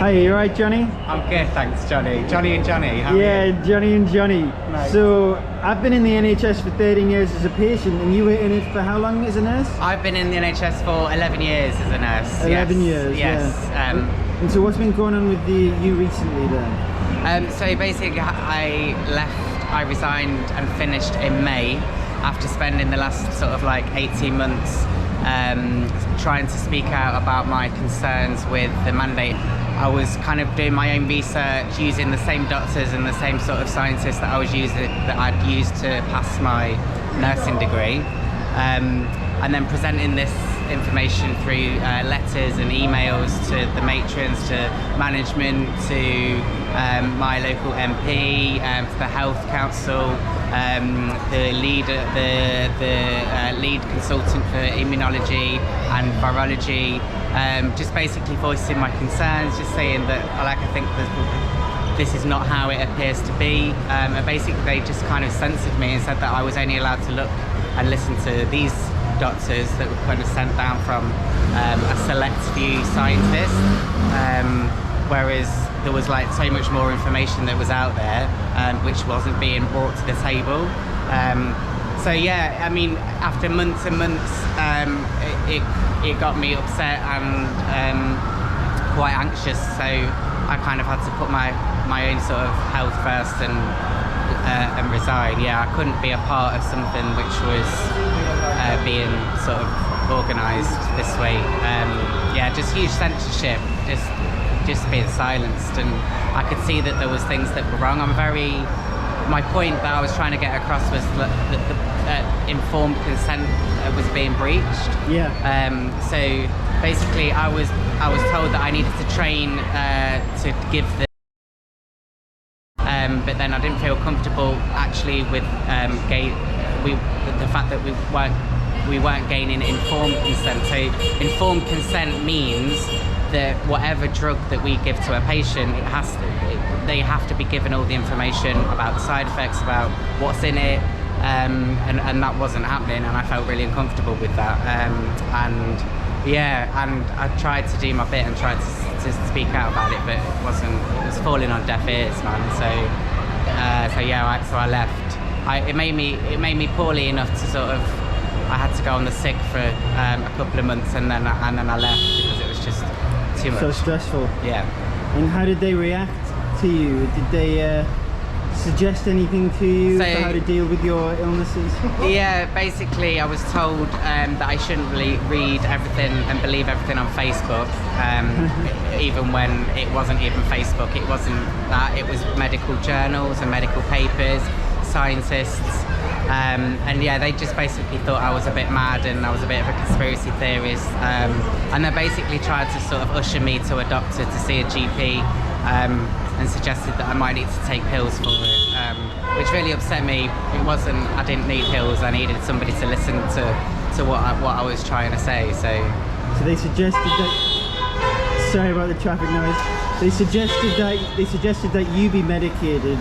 Hi, you alright, Johnny? I'm good, thanks, Johnny. Johnny and Johnny, how are Yeah, you? Johnny and Johnny. Nice. So, I've been in the NHS for 13 years as a patient, and you were in it for how long as a nurse? I've been in the NHS for 11 years as a nurse. 11 years, yes. yeah. And so what's been going on with you recently then? So basically I resigned and finished in May after spending the last sort of like 18 months trying to speak out about my concerns with the mandate. I was kind of doing my own research, using the same doctors and the same sort of scientists that I'd used to pass my nursing degree, and then presenting this information through letters and emails to the matrons, to management, to my local MP, to the Health Council, the lead consultant for immunology and virology, just basically voicing my concerns, just saying that I think this is not how it appears to be, and basically they just kind of censored me and said that I was only allowed to look and listen to these doctors that were kind of sent down from a select few scientists, whereas there was like so much more information that was out there which wasn't being brought to the table. So yeah, I mean, after months and months, it got me upset and quite anxious, so I kind of had to put my own sort of health first and resign. Yeah, I couldn't be a part of something which was being sort of organised this way. Yeah, just huge censorship, just being silenced, and I could see that there was things that were wrong. My point that I was trying to get across was that informed consent was being breached. Yeah. So basically, I was told that I needed to train to give the. But then I didn't feel comfortable actually with the fact that we weren't gaining informed consent. So informed consent means that whatever drug that we give to a patient, they have to be given all the information about the side effects, about what's in it, and that wasn't happening, and I felt really uncomfortable with that. And I tried to do my bit and tried to speak out about it, but it was falling on deaf ears, man. So I left. It made me poorly enough to sort of, I had to go on the sick for a couple of months, and then I left because it was just too much. So stressful. Yeah. And how did they react to you? Did they suggest anything to you for how to deal with your illnesses? Yeah, basically I was told that I shouldn't really read everything and believe everything on Facebook, even when it wasn't even Facebook. It wasn't that. It was medical journals and medical papers, scientists, and yeah, they just basically thought I was a bit mad and I was a bit of a conspiracy theorist, and they basically tried to sort of usher me to a doctor to see a GP, and suggested that I might need to take pills for it, which really upset me. I didn't need pills. I needed somebody to listen to what I was trying to say. So they suggested that. Sorry about the traffic noise. They suggested that you be medicated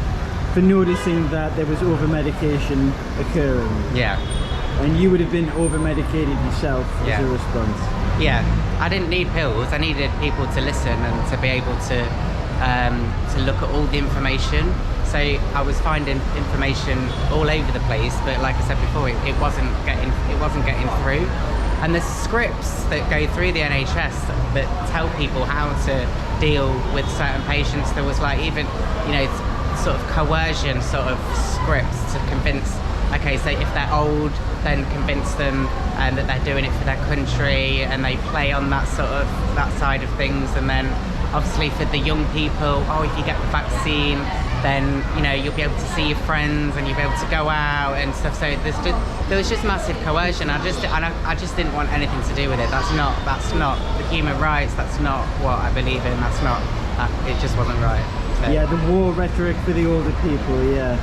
for noticing that there was over-medication occurring. Yeah. And you would have been over-medicated yourself as a response. Yeah. I didn't need pills. I needed people to listen and to be able to look at all the information. So I was finding information all over the place, but like I said before, it wasn't getting through. And the scripts that go through the NHS that tell people how to deal with certain patients, there was like even, sort of coercion sort of scripts to convince, okay, so if they're old, then convince them that they're doing it for their country, and they play on that side of things. And then obviously for the young people, if you get the vaccine, then you'll be able to see your friends and you'll be able to go out and stuff. So there was just massive coercion. I just didn't want anything to do with it. That's not the human rights. That's not what I believe in. It just wasn't right. So. Yeah, the war rhetoric for the older people. Yeah.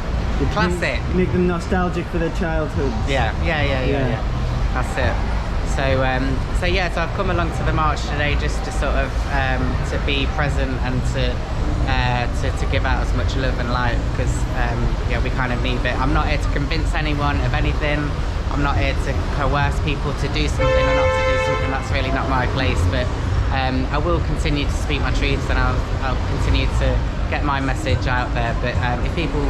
Classic. Make them nostalgic for their childhood. Yeah. That's it. So so I've come along to the march today just to sort of to be present and to give out as much love and light, because we kind of need it. I'm not here to convince anyone of anything. I'm not here to coerce people to do something or not to do something. That's really not my place. But I will continue to speak my truths, and I'll continue to get my message out there. But if people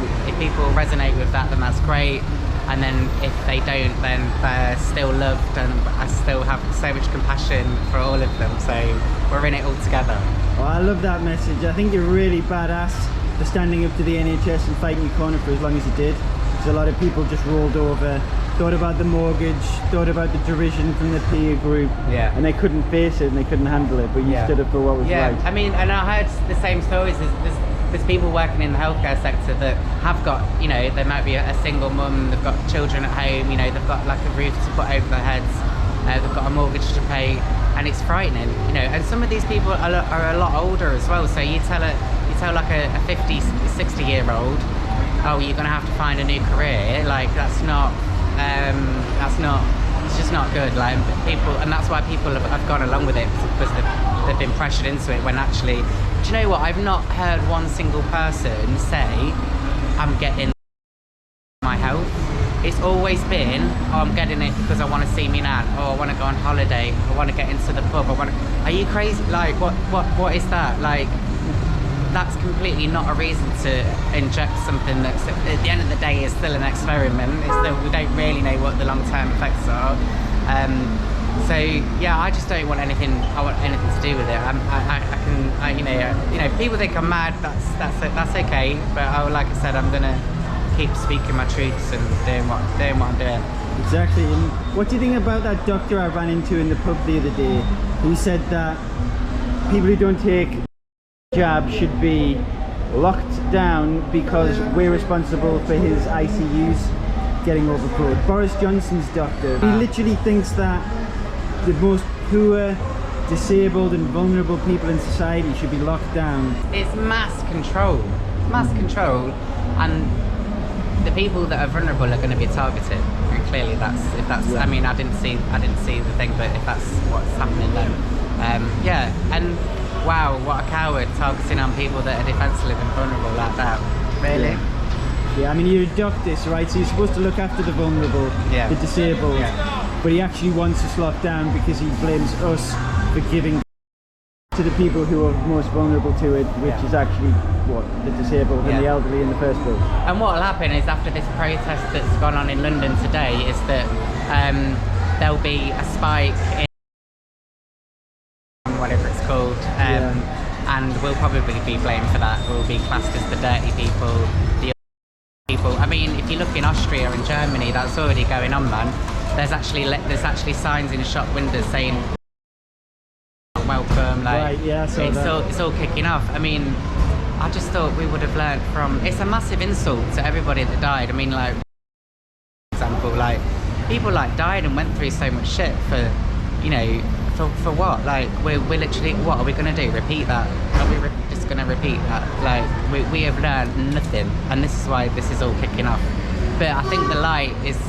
resonate with that, then that's great. And then if they don't, then they're still loved, and I still have so much compassion for all of them. So we're in it all together. Oh, I love that message. I think you're really badass for standing up to the NHS and fighting your corner for as long as you did. Because a lot of people just rolled over, thought about the mortgage, thought about the derision from the peer group, and they couldn't face it and they couldn't handle it. But you stood up for what was right. I mean, and I heard the same stories. There's people working in the healthcare sector that have got, you know, they might be a single mum, they've got children at home, you know, they've got like a roof to put over their heads, they've got a mortgage to pay, and it's frightening, you know. And some of these people are a lot older as well. So you tell like a 50, 60-year-old, oh, you're gonna have to find a new career. Like that's not, it's just not good. Like people, and that's why people have gone along with it, because they've been pressured into it. When actually, do you know what? I've not heard one single person say, I'm getting my health. It's always been, oh, I'm getting it because I want to see me nan, or I want to go on holiday, I want to get into the pub, are you crazy? Like, what is that? Like, that's completely not a reason to inject something that's, at the end of the day, is still an experiment. We don't really know what the long-term effects are. So yeah, I just don't want anything. I want anything to do with it. You know, people think I'm mad. That's okay. But like I said, I'm gonna keep speaking my truths and doing what I'm doing. Exactly. And what do you think about that doctor I ran into in the pub the other day, who said that people who don't take jab should be locked down because we're responsible for his ICUs getting overflowed? Boris Johnson's doctor, he literally thinks that the most poor, disabled and vulnerable people in society should be locked down. It's mass control. Mass control, and the people that are vulnerable are going to be targeted. And clearly I mean, I didn't see the thing, but if that's what's happening, then and wow, what a coward, targeting on people that are defenseless and vulnerable like that. Really? Yeah, I mean, you're a doctor, right? So you're supposed to look after the vulnerable, the disabled, but he actually wants us locked down because he blames us for giving to the people who are most vulnerable to it, which is actually the disabled and the elderly in the first place. And what will happen is, after this protest that's gone on in London today, is that there'll be a spike in whatever it's called, and we'll probably be blamed for that. We'll be classed as the dirty people, the people. I mean, if you look in Austria and Germany, that's already going on, man. There's actually signs in shop windows saying welcome. Like, it's all kicking off. I mean, I just thought we would have learned from. It's a massive insult to everybody that died. I mean, like, for example, like people like died and went through so much shit for, you know, for what? Like, we're literally, what are we gonna do? Repeat that? Are we just gonna repeat that? Like, we have learned nothing, and this is why this is all kicking off. But I think the light is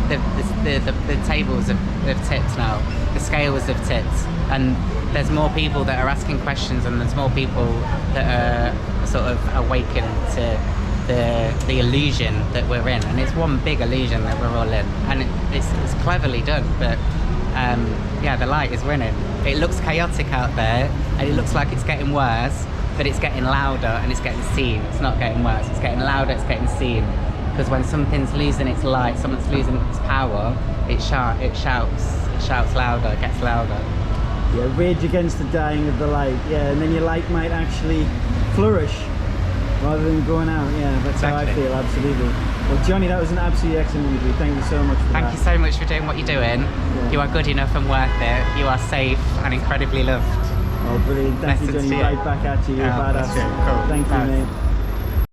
the tables have tipped now. The scales have tipped, and there's more people that are asking questions, and there's more people that are sort of awakened to the illusion that we're in. And it's one big illusion that we're all in, and it's cleverly done. But the light is winning. It looks chaotic out there, and it looks like it's getting worse, but it's getting louder and it's getting seen. It's not getting worse, it's getting louder, it's getting seen. Because when something's losing its light, someone's losing its power, it shouts louder, it gets louder. Yeah, rage against the dying of the light. Yeah, and then your light might actually flourish rather than going out. Yeah, that's how I feel, absolutely. Well, Jonny, that was an absolutely excellent interview. Thank you so much for that. Thank you so much for doing what you're doing. Yeah. You are good enough and worth it. You are safe and incredibly loved. Oh, brilliant. Thank you, Jonny. Right back at you. You're a badass. Cool. Thank you, mate.